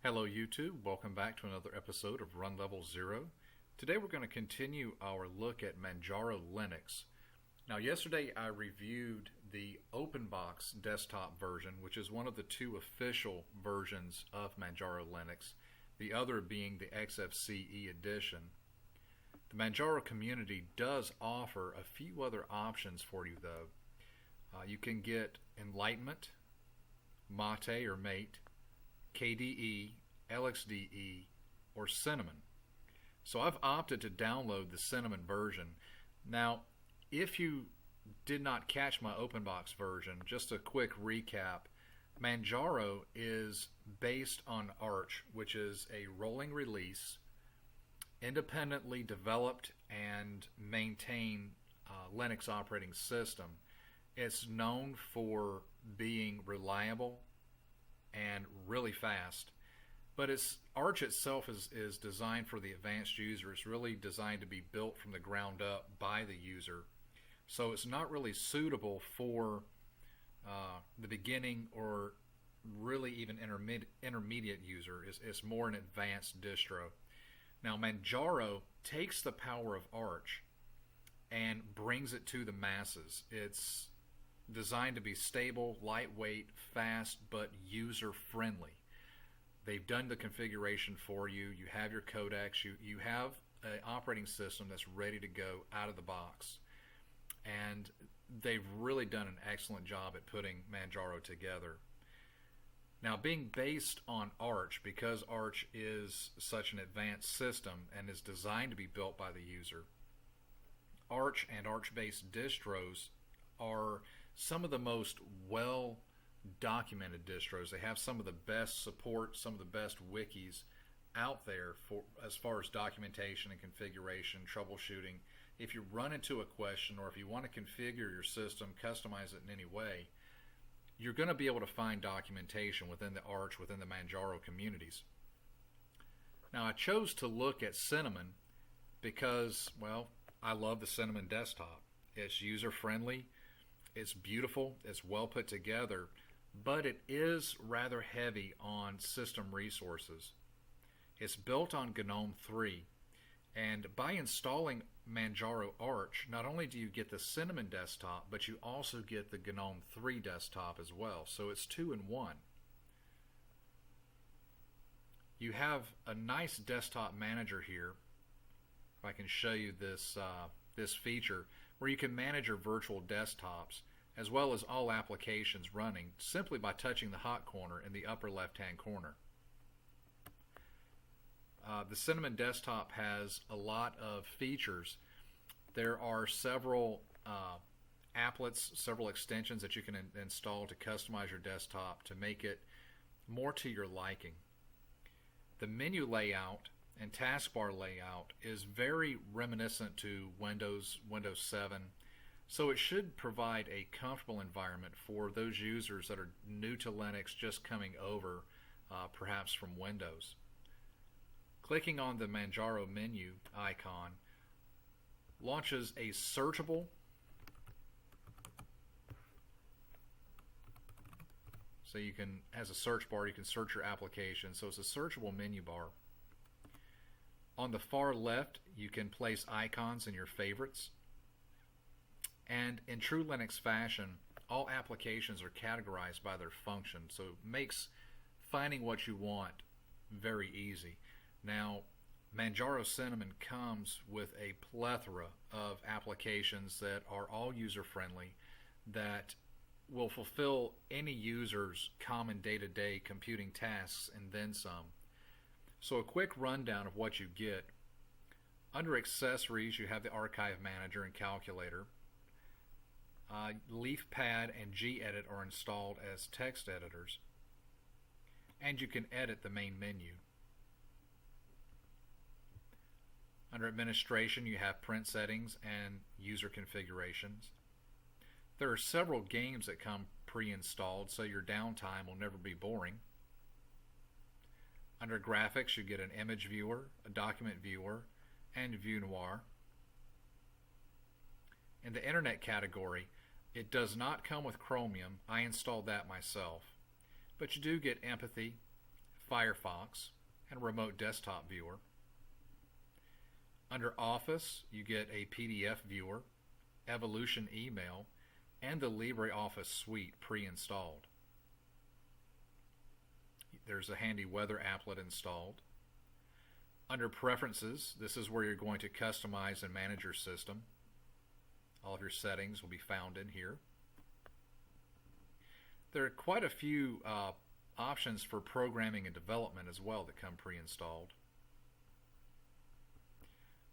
Hello YouTube, welcome back to another episode of Run Level 0. Today we're going to continue our look at Manjaro Linux. Now yesterday I reviewed the OpenBox desktop version, which is one of the two official versions of Manjaro Linux, the other being the XFCE edition. The Manjaro community does offer a few other options for you though. You can get Enlightenment, Mate or Mate, KDE, LXDE, or Cinnamon. So I've opted to download the Cinnamon version. Now, if you did not catch my OpenBox version, just a quick recap. Manjaro is based on Arch, which is a rolling release, independently developed and maintained Linux operating system. It's known for being reliable and really fast, but Arch itself is designed for the advanced user. It's really designed to be built from the ground up by the user, so it's not really suitable for the beginning or really even intermediate user. It's more an advanced distro. Now Manjaro takes the power of Arch and brings it to the masses. It's designed to be stable, lightweight, fast, but user-friendly. They've done the configuration for you. You have your codecs. You have an operating system that's ready to go out of the box. And they've really done an excellent job at putting Manjaro together. Now, being based on Arch, because Arch is such an advanced system and is designed to be built by the user, Arch and Arch-based distros are some of the most well-documented distros. They have some of the best support, some of the best wikis out there for as far as documentation and configuration, troubleshooting. If you run into a question or if you want to configure your system, customize it in any way, you're going to be able to find documentation within the Arch, within the Manjaro communities. Now I chose to look at Cinnamon because, well, I love the Cinnamon desktop. It's user-friendly. It's beautiful, it's well put together, but it is rather heavy on system resources. It's built on GNOME 3, and by installing Manjaro Arch, not only do you get the Cinnamon desktop, but you also get the GNOME 3 desktop as well, so it's 2 in 1. You have a nice desktop manager here. If I can show you this feature, where you can manage your virtual desktops as well as all applications running simply by touching the hot corner in the upper left hand corner. The Cinnamon desktop has a lot of features. There are several applets, several extensions that you can install to customize your desktop to make it more to your liking. The menu layout and taskbar layout is very reminiscent to Windows 7, so it should provide a comfortable environment for those users that are new to Linux, just coming over perhaps from Windows. Clicking on the Manjaro menu icon launches a searchable so you can, as a search bar, you can search your application, so it's a searchable menu bar. On the far left, you can place icons in your favorites. And in true Linux fashion, all applications are categorized by their function, so it makes finding what you want very easy. Now, Manjaro Cinnamon comes with a plethora of applications that are all user-friendly, that will fulfill any user's common day-to-day computing tasks and then some. So a quick rundown of what you get. Under Accessories, you have the Archive Manager and Calculator. LeafPad and gedit are installed as text editors. And you can edit the main menu. Under Administration, you have print settings and user configurations. There are several games that come pre-installed, so your downtime will never be boring. Under Graphics, you get an image viewer, a document viewer, and View Noir. In the Internet category, it does not come with Chromium. I installed that myself. But you do get Empathy, Firefox, and Remote Desktop Viewer. Under Office, you get a PDF viewer, Evolution email, and the LibreOffice suite pre-installed. There's a handy weather applet installed. Under Preferences, this is where you're going to customize and manage your system. All of your settings will be found in here. There are quite a few options for programming and development as well that come pre-installed.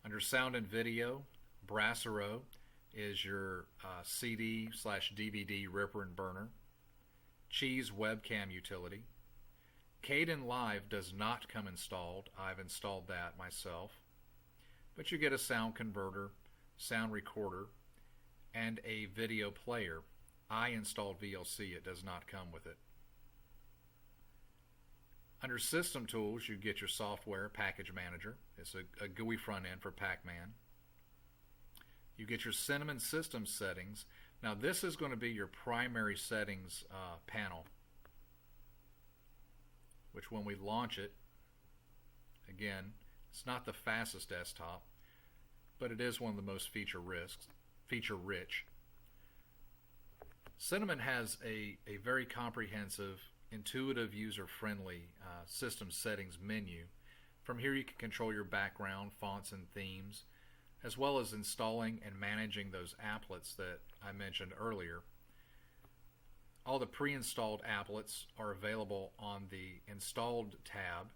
Under Sound and Video, Brasero is your CD/DVD ripper and burner. Cheese webcam utility. Kdenlive does not come installed. I've installed that myself. But you get a sound converter, sound recorder, and a video player. I installed VLC. It does not come with it. Under System Tools, you get your software package manager. It's a GUI front end for pacman. You get your Cinnamon system settings. Now this is going to be your primary settings panel, which when we launch it, again, it's not the fastest desktop, but it is one of the most feature-rich. Cinnamon has a very comprehensive, intuitive, user-friendly system settings menu. From here you can control your background, fonts, and themes, as well as installing and managing those applets that I mentioned earlier. All the pre-installed applets are available on the Installed tab,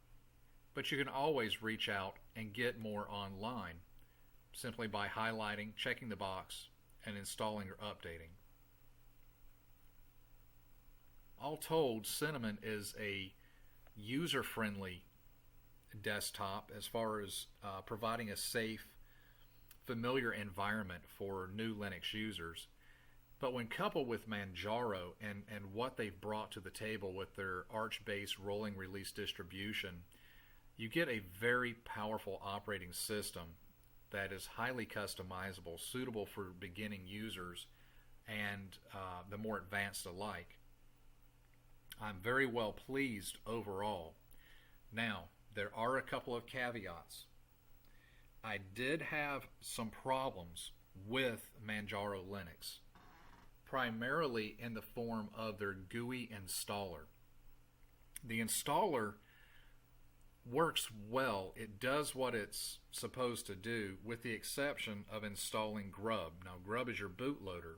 but you can always reach out and get more online simply by highlighting, checking the box, and installing or updating. All told, Cinnamon is a user-friendly desktop as far as providing a safe, familiar environment for new Linux users. But when coupled with Manjaro and what they've brought to the table with their Arch-based rolling release distribution, you get a very powerful operating system that is highly customizable, suitable for beginning users and the more advanced alike. I'm very well pleased overall. Now, there are a couple of caveats. I did have some problems with Manjaro Linux, primarily in the form of their GUI installer. The installer works well. It does what it's supposed to do, with the exception of installing Grub. Now, Grub is your bootloader,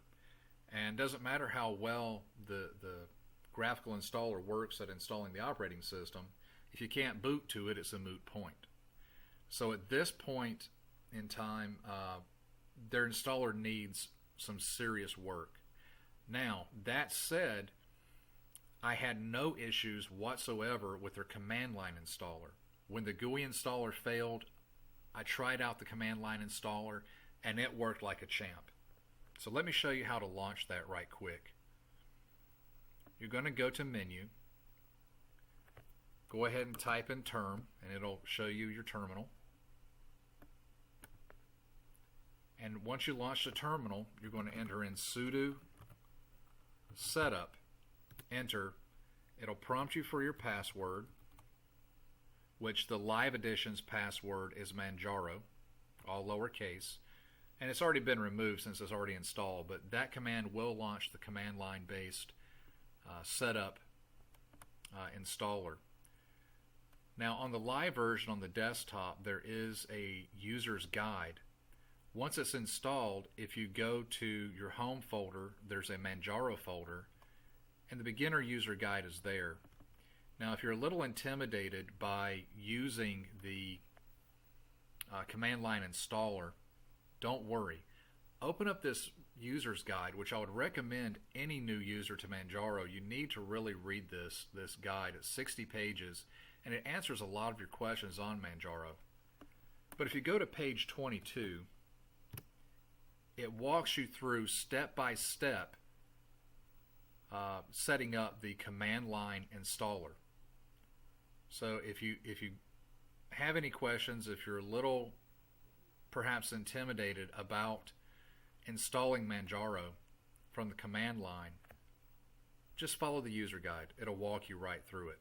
and doesn't matter how well the graphical installer works at installing the operating system, if you can't boot to it, it's a moot point. So at this point in time, their installer needs some serious work. Now, that said, I had no issues whatsoever with their command line installer. When the GUI installer failed, I tried out the command line installer, and it worked like a champ. So let me show you how to launch that right quick. You're going to go to Menu, go ahead and type in term, and it'll show you your terminal. And once you launch the terminal, you're going to enter in sudo setup, enter. It'll prompt you for your password, which the Live Edition's password is Manjaro, all lowercase. And it's already been removed since it's already installed, but that command will launch the command line based setup installer. Now, on the live version on the desktop, there is a user's guide. Once it's installed, if you go to your home folder, there's a Manjaro folder, and the beginner user guide is there. Now, if you're a little intimidated by using the command line installer, don't worry. Open up this user's guide, which I would recommend any new user to Manjaro. You need to really read this guide. It's 60 pages, and it answers a lot of your questions on Manjaro. But if you go to page 22, it walks you through step by step setting up the command line installer. So if you have any questions, if you're a little perhaps intimidated about installing Manjaro from the command line, just follow the user guide. It'll walk you right through it.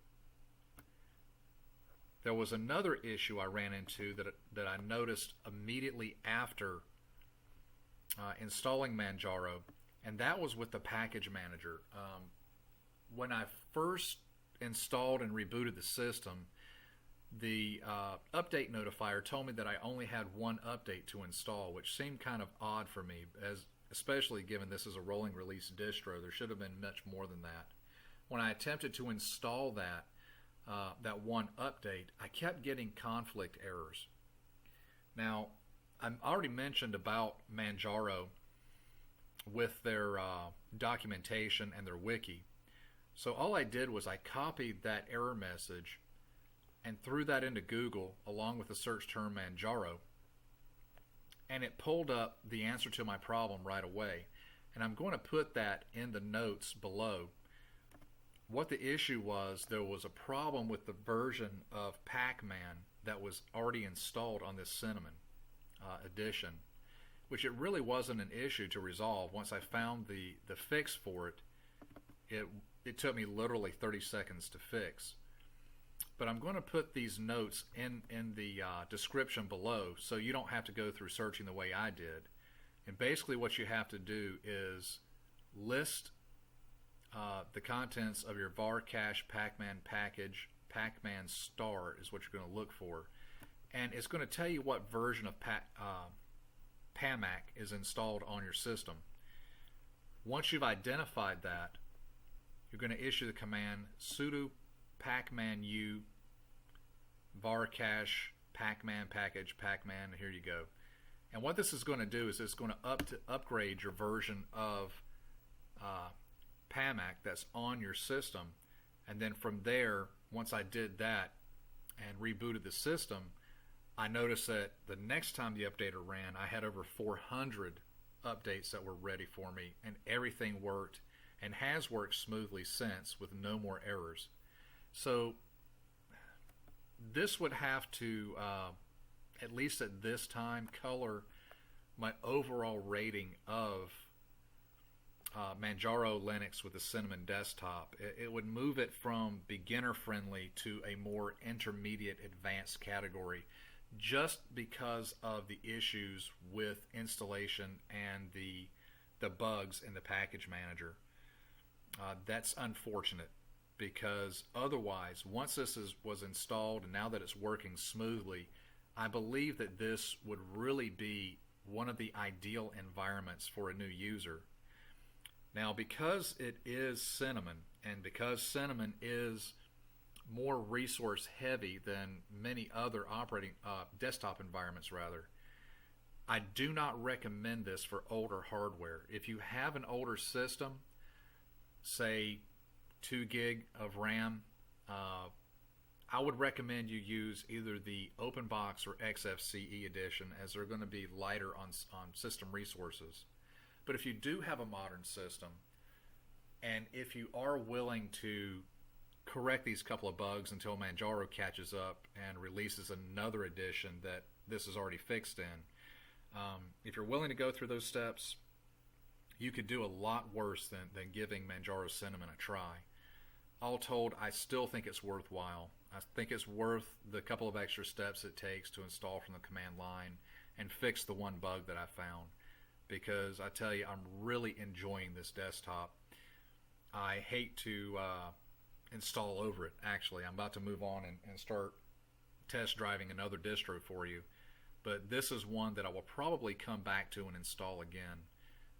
There was another issue I ran into that I noticed immediately after installing Manjaro, and that was with the package manager. When I first installed and rebooted the system, the update notifier told me that I only had one update to install, which seemed kind of odd for me, especially given this is a rolling release distro. There should have been much more than that. When I attempted to install that one update, I kept getting conflict errors. Now, I already mentioned about Manjaro with their documentation and their wiki. So all I did was I copied that error message and threw that into Google along with the search term Manjaro, and it pulled up the answer to my problem right away. And I'm going to put that in the notes below. What the issue was, there was a problem with the version of Pacman that was already installed on this Cinnamon edition, which it really wasn't an issue to resolve. Once I found the fix for it, it took me literally 30 seconds to fix. But I'm going to put these notes in the description below so you don't have to go through searching the way I did. And basically what you have to do is list the contents of your var cache pacman package. Pacman star is what you're going to look for. And it's going to tell you what version of pamac is installed on your system. Once you've identified that, you're going to issue the command sudo pacman u var cache pacman package pacman, and here you go. And what this is going to do is it's going to upgrade your version of pamac that's on your system. And then from there, once I did that and rebooted the system, I noticed that the next time the updater ran, I had over 400 updates that were ready for me, and everything worked and has worked smoothly since with no more errors. So this would have to, at least at this time, color my overall rating of Manjaro Linux with the Cinnamon desktop. It would move it from beginner friendly to a more intermediate advanced category, just because of the issues with installation and the bugs in the package manager. That's unfortunate, because otherwise, once this was installed and now that it's working smoothly, I believe that this would really be one of the ideal environments for a new user. Now, because it is Cinnamon, and because Cinnamon is more resource heavy than many other operating desktop environments rather, I do not recommend this for older hardware. If you have an older system, say 2 gig of RAM, I would recommend you use either the OpenBox or XFCE edition, as they're going to be lighter on system resources. But if you do have a modern system, and if you are willing to correct these couple of bugs until Manjaro catches up and releases another edition that this is already fixed in, if you're willing to go through those steps, you could do a lot worse than giving Manjaro Cinnamon a try. All told, I still think it's worthwhile. I think it's worth the couple of extra steps it takes to install from the command line and fix the one bug that I found, because I tell you, I'm really enjoying this desktop. I hate to install over it, actually. I'm about to move on and start test driving another distro for you, but this is one that I will probably come back to and install again.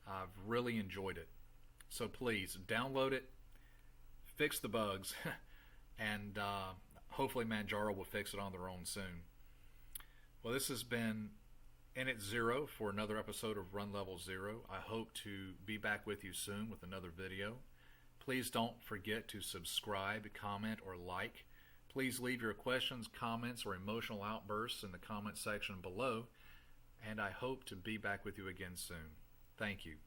I've really enjoyed it. So please download it, fix the bugs, and hopefully Manjaro will fix it on their own soon. Well, this has been Init Zero for another episode of Run Level Zero. I hope to be back with you soon with another video. Please don't forget to subscribe, comment, or like. Please leave your questions, comments, or emotional outbursts in the comment section below, and I hope to be back with you again soon. Thank you.